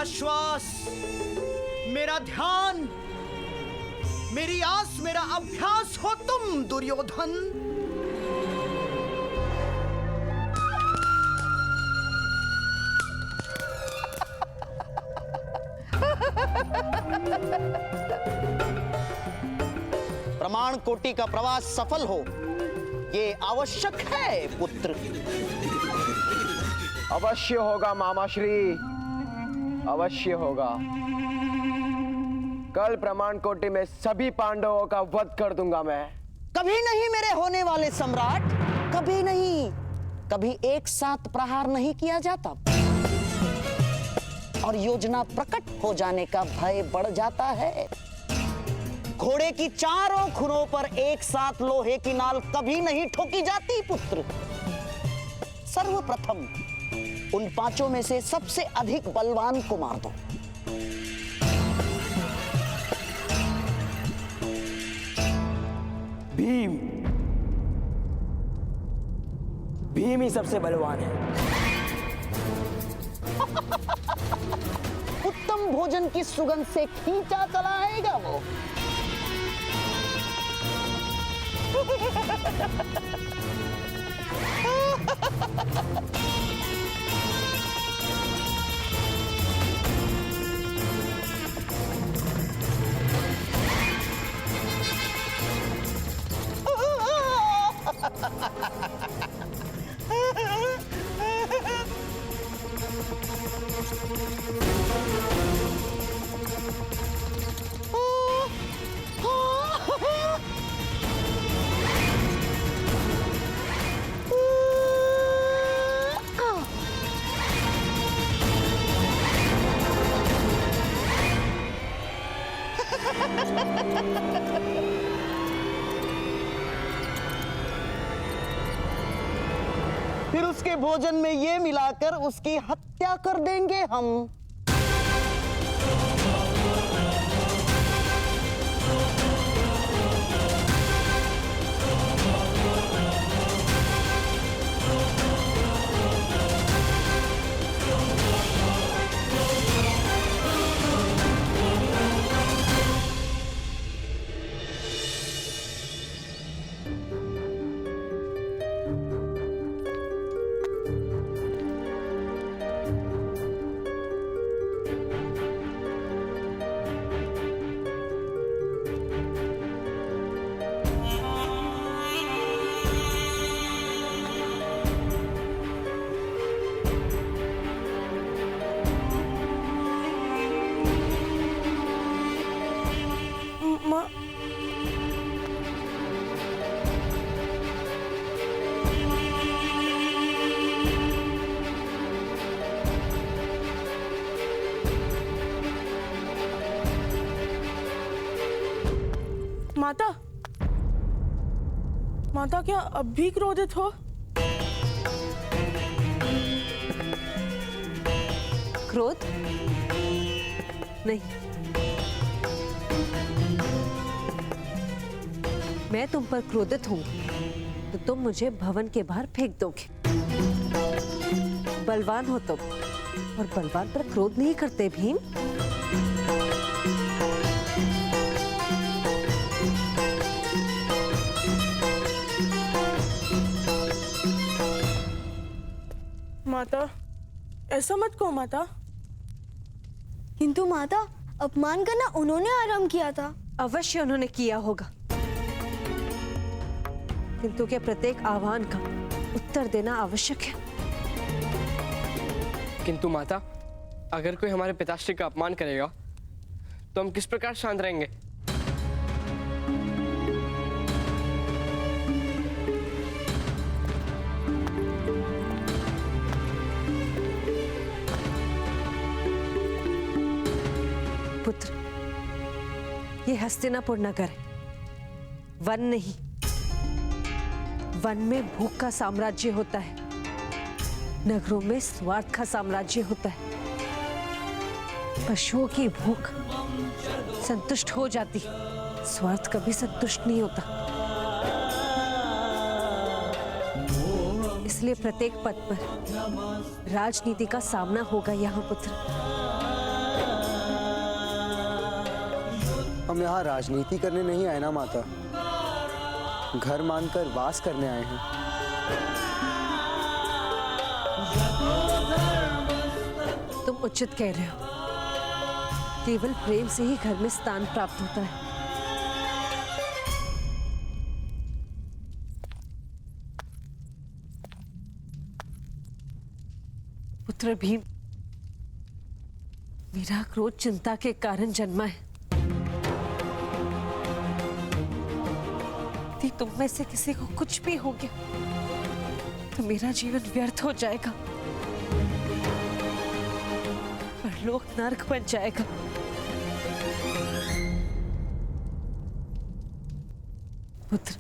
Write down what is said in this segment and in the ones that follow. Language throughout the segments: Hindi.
श्वास, मेरा ध्यान, मेरी आस, मेरा अभ्यास हो तुम दुर्योधन। प्रमाण कोटि का प्रवास सफल हो, ये आवश्यक है पुत्र। अवश्य होगा मामाश्री, अवश्य होगा। कल प्रमाण कोटि में सभी पांडवों का वध कर दूंगा मैं। कभी नहीं मेरे होने वाले सम्राट, कभी नहीं। कभी एक साथ प्रहार नहीं किया जाता और योजना प्रकट हो जाने का भय बढ़ जाता है। घोड़े की चारों खुरों पर एक साथ लोहे की नाल कभी नहीं ठोकी जाती पुत्र। सर्वप्रथम उन पांचों में से सबसे अधिक बलवान को मार दो। भीम, भीम ही सबसे बलवान है। उत्तम भोजन की सुगंध से खींचा चला आएगा वो। फिर उसके भोजन में ये मिलाकर उसकी हत्या कर देंगे हम। माता, माता क्या अब भी क्रोधित हो? क्रोध? नहीं, मैं तुम पर क्रोधित हूं तो तुम मुझे भवन के बाहर फेंक दोगे। बलवान हो तुम और बलवान पर क्रोध नहीं करते भीम। माता, ऐसा मत कहो माता। किंतु माता, अपमान करना उन्होंने आरंभ किया था। अवश्य उन्होंने किया होगा, किंतु क्या प्रत्येक आह्वान का उत्तर देना आवश्यक है? किंतु माता, अगर कोई हमारे पिताश्री का अपमान करेगा तो हम किस प्रकार शांत रहेंगे? पुत्र, ये हस्तिनापुर नगर है, वन नहीं। वन में भूख का साम्राज्य होता है, नगरों में स्वार्थ का साम्राज्य होता है। पशुओं की भूख संतुष्ट हो जाती, स्वार्थ कभी संतुष्ट नहीं होता। इसलिए प्रत्येक पद पर राजनीति का सामना होगा यहाँ पुत्र। हम यहाँ राजनीति करने नहीं आए ना माता, घर मानकर वास करने आए हैं। तुम उचित कह रहे हो, केवल प्रेम से ही घर में स्थान प्राप्त होता है। पुत्र भीम, मेरा क्रोध चिंता के कारण जन्मा है। यदि तुम में से किसी को कुछ भी हो गया तो मेरा जीवन व्यर्थ हो जाएगा, परलोक नर्क बन जाएगा। पुत्र,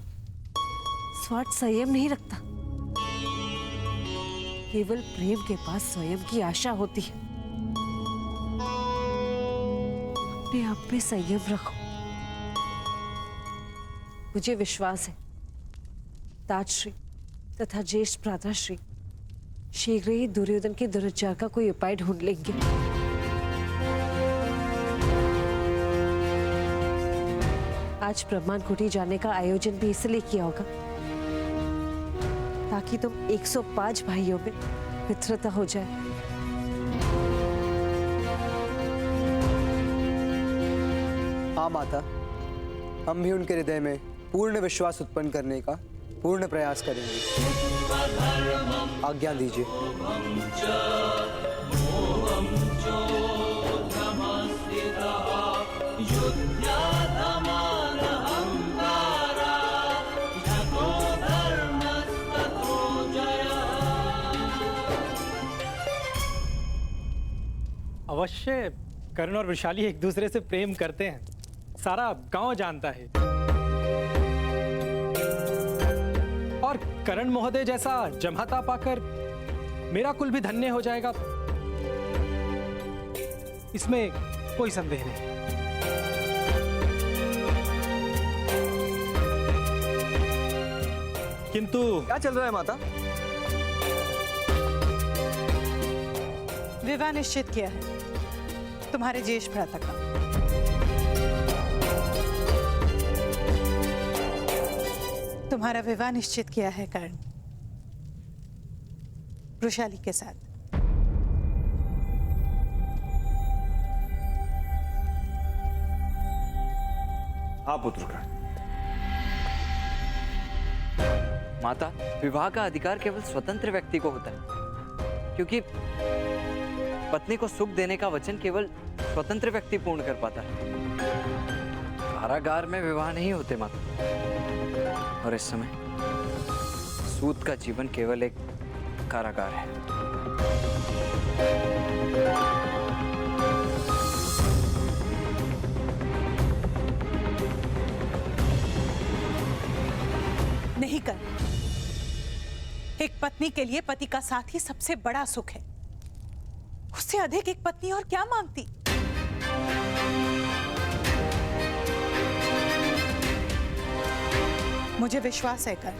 स्वार्थ संयम नहीं रखता, केवल प्रेम के पास स्वयं की आशा होती है। अपने आप में संयम रखो। मुझे विश्वास है ताजश्री तथा ज्येष्ठ भ्राताश्री शीघ्र ही दुर्योधन के दुराचार का कोई उपाय ढूंढ लेंगे। आज ब्रह्मांड कुटी जाने का आयोजन भी इसलिए किया होगा ताकि तुम 105 भाइयों में मित्रता हो जाए। हाँ माता, हम भी उनके हृदय में पूर्ण विश्वास उत्पन्न करने का पूर्ण प्रयास करेंगे। आज्ञा दीजिए। अवश्य कर्ण और वृषाली एक दूसरे से प्रेम करते हैं, सारा गांव जानता है। और कर्ण महोदय जैसा जमाता पाकर मेरा कुल भी धन्य हो जाएगा, इसमें कोई संदेह नहीं। किंतु क्या चल रहा है माता? विवाह निश्चित किया है तुम्हारे ज्येष्ठ भ्राता का। तुम्हारा विवाह निश्चित किया है कर्ण वृषाली के साथ। हाँ पुत्र का। माता, विवाह का अधिकार केवल स्वतंत्र व्यक्ति को होता है, क्योंकि पत्नी को सुख देने का वचन केवल स्वतंत्र व्यक्ति पूर्ण कर पाता है। कारागार में विवाह नहीं होते माता, और इस समय सूत का जीवन केवल एक कारागार है। नहीं कर, एक पत्नी के लिए पति का साथ ही सबसे बड़ा सुख है। उससे अधिक एक पत्नी और क्या मांगती। मुझे विश्वास है कर,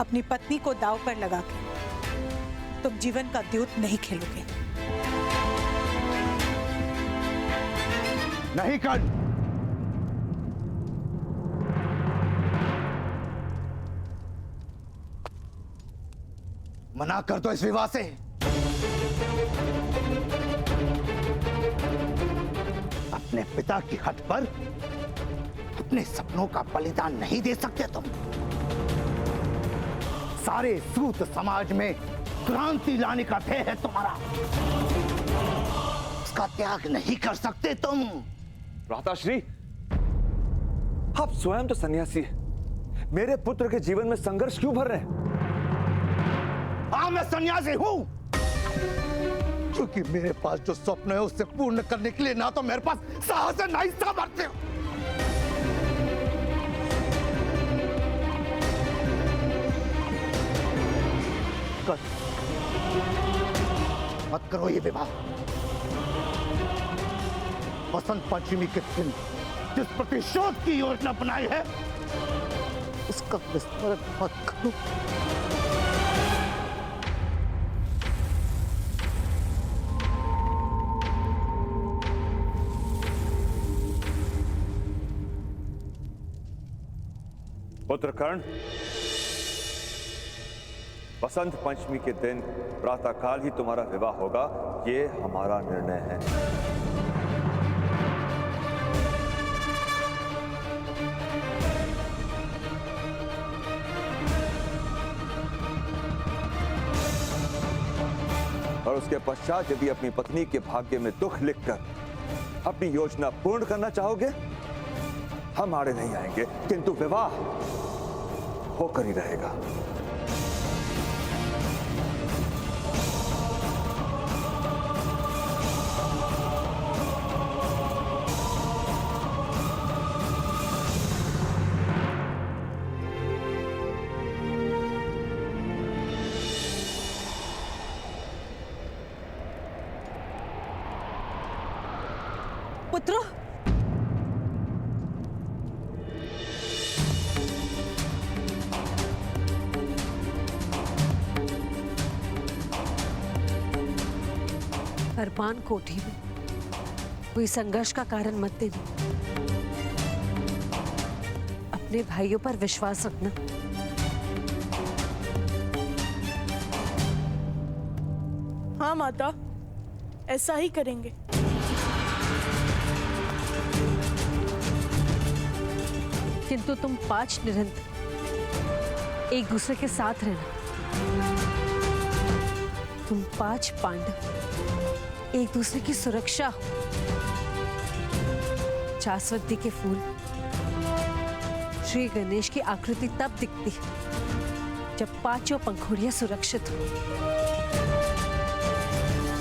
अपनी पत्नी को दांव पर लगा के तुम जीवन का द्यूत नहीं खेलोगे। नहीं कर। मना कर दो इस विवाह से। अपने पिता की हट पर अपने सपनों का बलिदान नहीं दे सकते तुम। सारे सूत समाज में क्रांति लाने का ध्येय है तुम्हारा, उसका त्याग नहीं कर सकते तुम। भ्राताश्री, आप स्वयं तो सन्यासी हैं, मेरे पुत्र के जीवन में संघर्ष क्यों भर रहे हैं? हाँ, मैं सन्यासी हूं, क्योंकि मेरे पास जो स्वप्न है उसे पूर्ण करने के लिए ना तो मेरे पास साहस है ना ही सामर्थ्य। मत करो ये विवाह। वसंत पंचमी के दिन जिस प्रतिशोध की योजना बनाई है उसका विस्मरण मत करो। पुत्र कर्ण, वसंत पंचमी के दिन प्रातःकाल ही तुम्हारा विवाह होगा, ये हमारा निर्णय है। और उसके पश्चात यदि अपनी पत्नी के भाग्य में दुख लिखकर अपनी योजना पूर्ण करना चाहोगे, हम आड़े नहीं आएंगे, किंतु विवाह होकर ही रहेगा। पुत्र, अरमान कोठी में कोई संघर्ष का कारण मत देना। अपने भाइयों पर विश्वास रखना। हाँ माता, ऐसा ही करेंगे। किंतु तुम 5 निरंतर एक दूसरे के साथ रहना। तुम 5 पांडव एक दूसरे की सुरक्षा हो। जासवंती के फूल श्री गणेश की आकृति तब दिखती है जब 5 पंखुड़ियां सुरक्षित हो।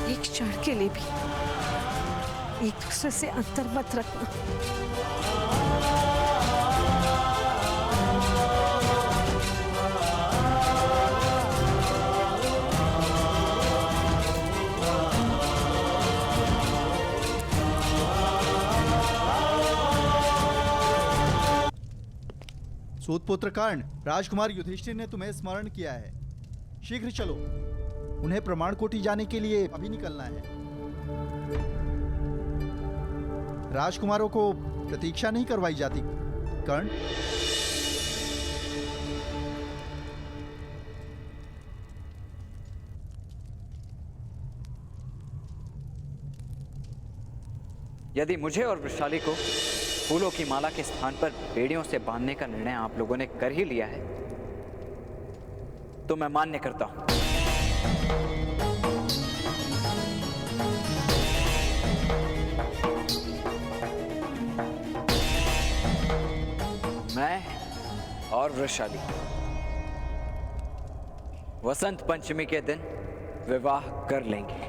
एक क्षण के लिए भी एक दूसरे से अंतर मत रखना। सूतपुत्र कर्ण, राजकुमार युधिष्ठिर ने तुम्हें स्मरण किया है। शीघ्र चलो, उन्हें प्रमाण कोटि जाने के लिए अभी निकलना है। राजकुमारों को प्रतीक्षा नहीं करवाई जाती। कर्ण, यदि मुझे और वृषाली को फूलों की माला के स्थान पर बेड़ियों से बांधने का निर्णय आप लोगों ने कर ही लिया है, तो मैं मान्य करता हूं। मैं और वृषाली वसंत पंचमी के दिन विवाह कर लेंगे।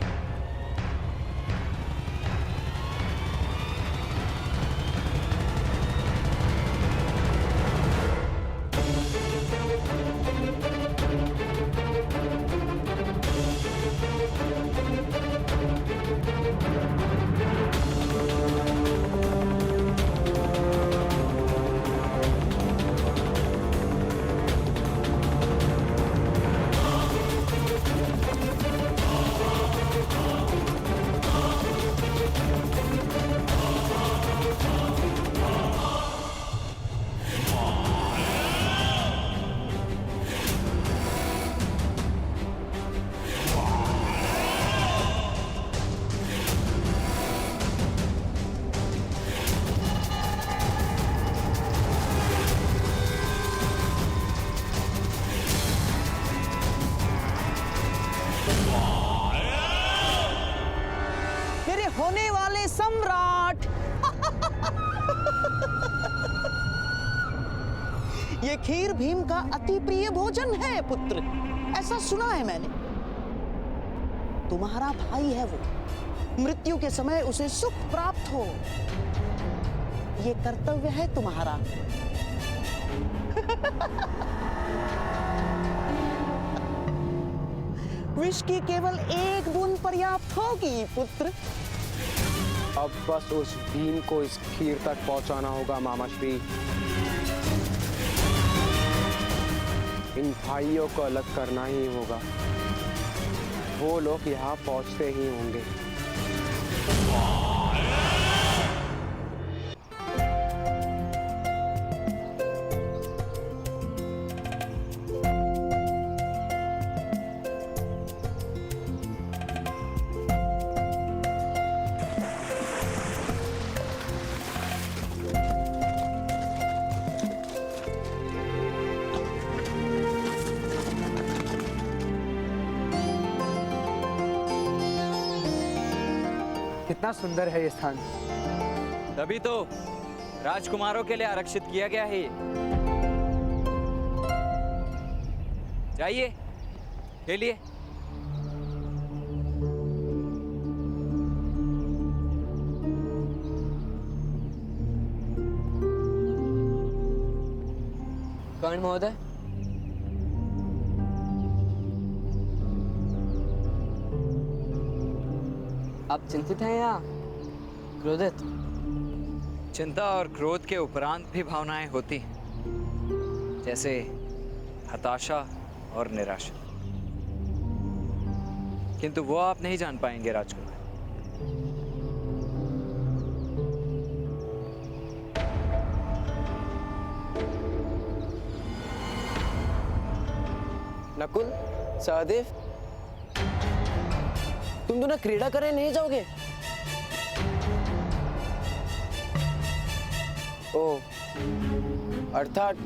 होने वाले सम्राट। ये खीर भीम का अति प्रिय भोजन है पुत्र, ऐसा सुना है मैंने। तुम्हारा भाई है वो, मृत्यु के समय उसे सुख प्राप्त हो, ये कर्तव्य है तुम्हारा। विष की केवल एक बूंद पर्याप्त होगी पुत्र। अब बस उस भीम को इस खीर तक पहुंचाना होगा मामाश्री। इन भाइयों को अलग करना ही होगा, वो लोग यहाँ पहुंचते ही होंगे। कितना सुंदर है ये स्थान। तभी तो राजकुमारों के लिए आरक्षित किया गया है ये। जाइए, खेलिए। कर्ण महोदय, आप चिंतित हैं या क्रोधित? चिंता और क्रोध के उपरांत भी भावनाएं होती हैं, जैसे हताशा और निराशा। किंतु वो आप नहीं जान पाएंगे राजकुमार। नकुल, सहदेव, तुम दोनों क्रीड़ा करने नहीं जाओगे? ओह, अर्थात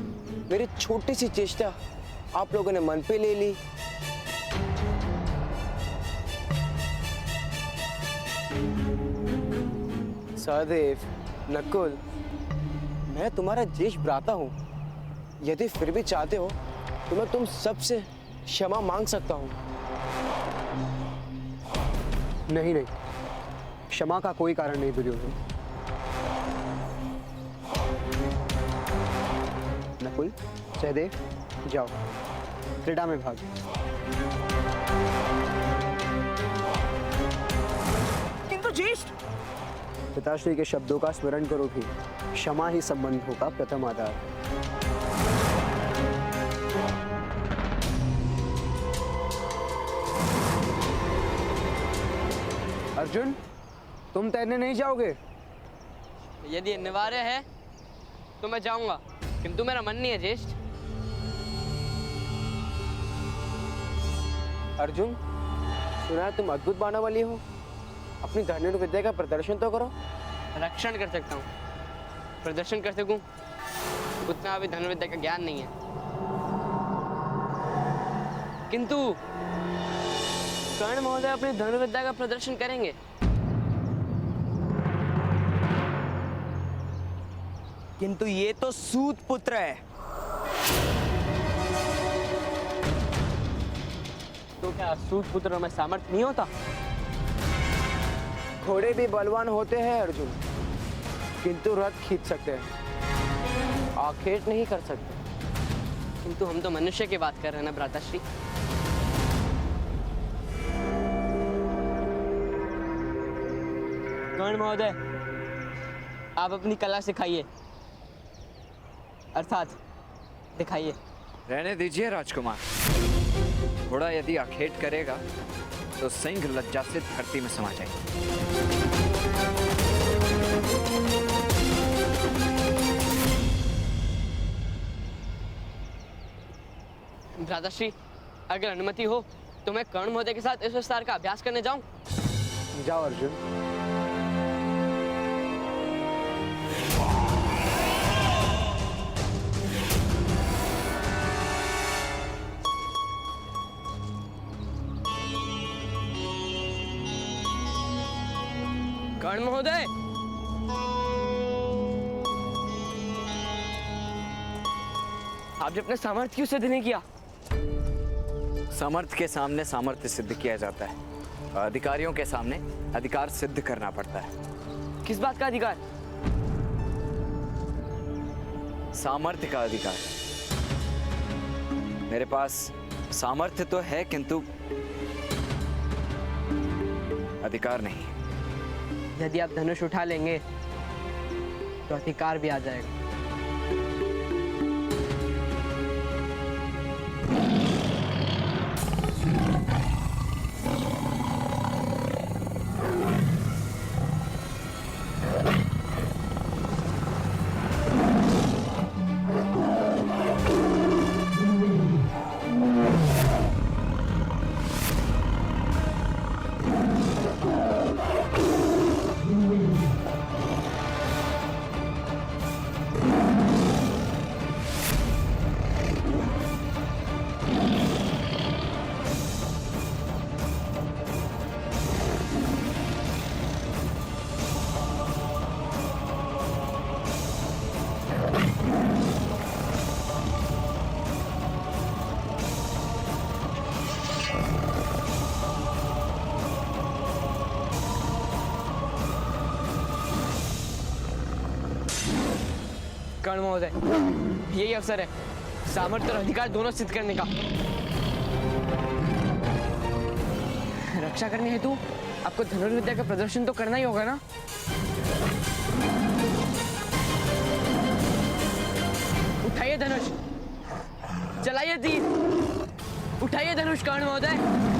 मेरी छोटी सी चेष्टा आप लोगों ने मन पे ले ली। सहदेव, नकुल, मैं तुम्हारा ज्येष्ठ भ्राता हूं। यदि फिर भी चाहते हो तो मैं तुम सबसे क्षमा मांग सकता हूं। नहीं नहीं, क्षमा का कोई कारण नहीं दुर्योधन। नकुल, सहदेव, जाओ क्रीड़ा में भाग। किंतु ज्येष्ठ, पिताश्री के शब्दों का स्मरण करो भी। क्षमा ही संबंधों का प्रथम आधार। अर्जुन, तुम तैरने नहीं जाओगे? यदि अनिवार्य है तो मैं जाऊंगा, किंतु मेरा मन नहीं है ज्येष्ठ। अर्जुन, सुना है तुम अद्भुत बाणा वाली हो। अपनी धनुर्विद्या विद्या का प्रदर्शन तो करो। रक्षण कर सकता हूँ, प्रदर्शन कर सकूं उतना अभी धनुर्विद्या का ज्ञान नहीं है। किंतु कर्ण महोदय अपनी धनुर्विद्या का प्रदर्शन करेंगे। किंतु ये तो सूत पुत्र है। तो क्या सूत पुत्र में सामर्थ्य नहीं होता? घोड़े भी बलवान होते हैं अर्जुन, किंतु रथ खींच सकते हैं, आखेट नहीं कर सकते। किंतु हम तो मनुष्य की बात कर रहे हैं ना भ्राताश्री। कर्ण महोदय, आप अपनी कला सिखाइए, अर्थात दिखाइए। रहने दीजिए राजकुमार। घोड़ा यदि आखेट करेगा तो सिंह लज्जा से धरती में समा जाएगा। भ्राताश्री, अगर अनुमति हो तो मैं कर्ण महोदय के साथ इस विस्तार का अभ्यास करने जाऊं? जाओ अर्जुन। कर्ण महोदय, आपने अपने सामर्थ्य क्यों सिद्ध नहीं किया? सामर्थ्य के सामने सामर्थ्य सिद्ध किया जाता है, अधिकारियों के सामने अधिकार सिद्ध करना पड़ता है। किस बात का अधिकार? सामर्थ्य का अधिकार। मेरे पास सामर्थ्य तो है किंतु अधिकार नहीं। यदि आप धनुष उठा लेंगे तो अधिकार भी आ जाएगा। कर्ण महोदय, यही अवसर है सामर्थ्य और अधिकार दोनों सिद्ध करने का। रक्षा करने हेतु आपको धनुर्विद्या का प्रदर्शन तो करना ही होगा ना। उठाइए धनुष, चलाइए तीर, उठाइए धनुष कर्ण महोदय।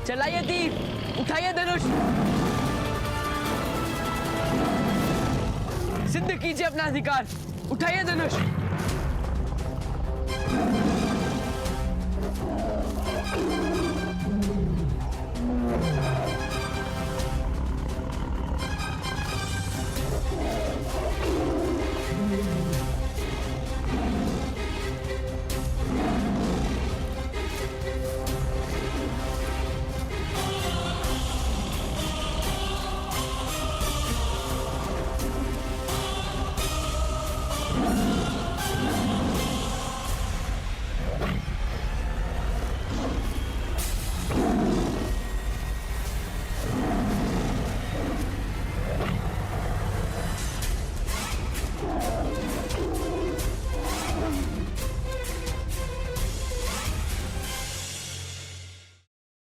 चलाइए तीर, उठाइए धनुष, सिद्ध कीजिए अपना अधिकार, उठाइए धनुष।